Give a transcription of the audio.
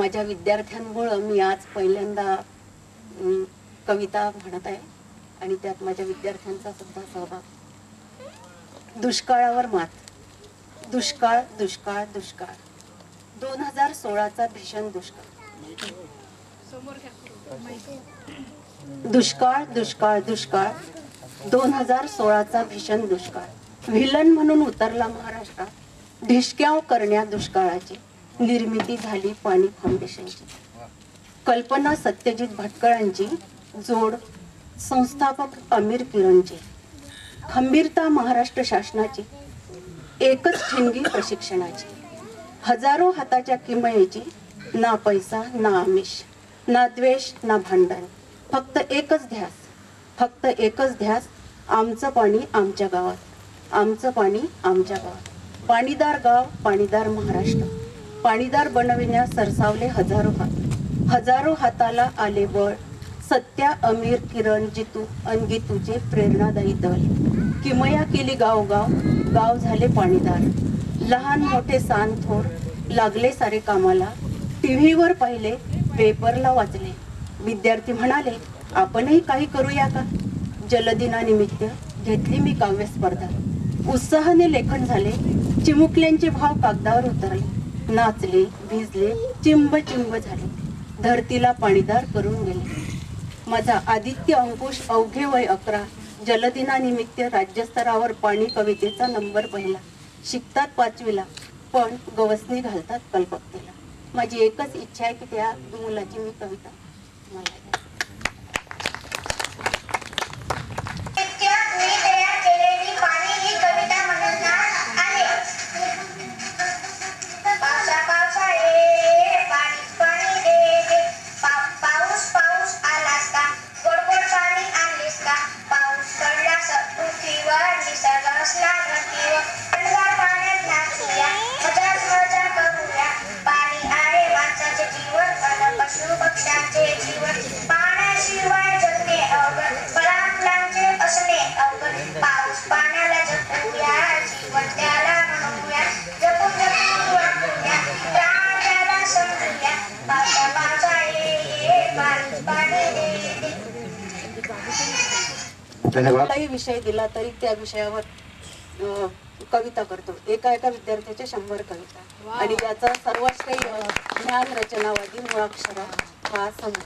माझ्या विद्यार्थ्यांमुळे मी आज पहिल्यांदा कविता म्हणत आहे आणि त्यात माझ्या विद्यार्थ्यांचा सुद्धा सहभाग। दुष्काळावर मात। दुष्काळ दुष्काळ दुष्काळ 2016चा भीषण दुष्काळ। दुष्काळ दुष्काळ दुष्काळ 2016चा भीषण दुष्काळ। व्हिलन म्हणून उतरला महाराष्ट्रात। ढिशक्याव करण्या दुष्काळाची निर्मिती झाली पाणी फाउंडेशनची। कल्पना सत्यजित भटकळांची जोड संस्थापक आमिर किरणची। खंबीरता महाराष्ट्र शासनाची एकच ठिणगी प्रशिक्षणाची। हजारो हाताच्या किमयेची ना पैसा ना आमिष ना द्वेष ना भांडण फक्त एकच ध्यास फक्त एकच ध्यास आमचं पाणी आमच्या गावात आमचं पाणी आमच्या गावात। पाणीदार गाव पाणीदार महाराष्ट्र पाणीदार बनविण्यास सरसावले हजारो हात। हजारो हाताला आले बळ सत्या अमीर किरण जितू अनगितूचे प्रेरणादायी दल। किमया केली गाव गाव गाव झाले पाणीदार। लहान मोठे सान थोर लागले सारे कामाला। टीव्हीवर पाहिले पेपरला वाचले विद्यार्थी म्हणाले आपणही काही करूया का। जलदिनानिमित्त घेतली मी काव्य स्पर्धा। उत्साहाने लेखन झाले चिमुकल्यांचे भाव कागदावर उतरले। नाचले भिजले चिंब चिंब झाले धरतीला पाणीदार करून गेले। माझा आदित्य अंकुश अवघे वय 11 जलदिनानिमित्त राज्यस्तरावर पाणी कवितेचा नंबर पहिला। शिकतात 5वीला पण गवसणी घालतात कल्पकतेला। माझी एकच इच्छा आहे की त्या मुलाची मी कविता मला कुठलाही विषय दिला तरी त्या विषयावर कविता करतो। एका एका विद्यार्थ्याच्या 100 कविता आणि याचा सर्वच काही ज्ञान रचनावादी मुळाक्षर हा संघ।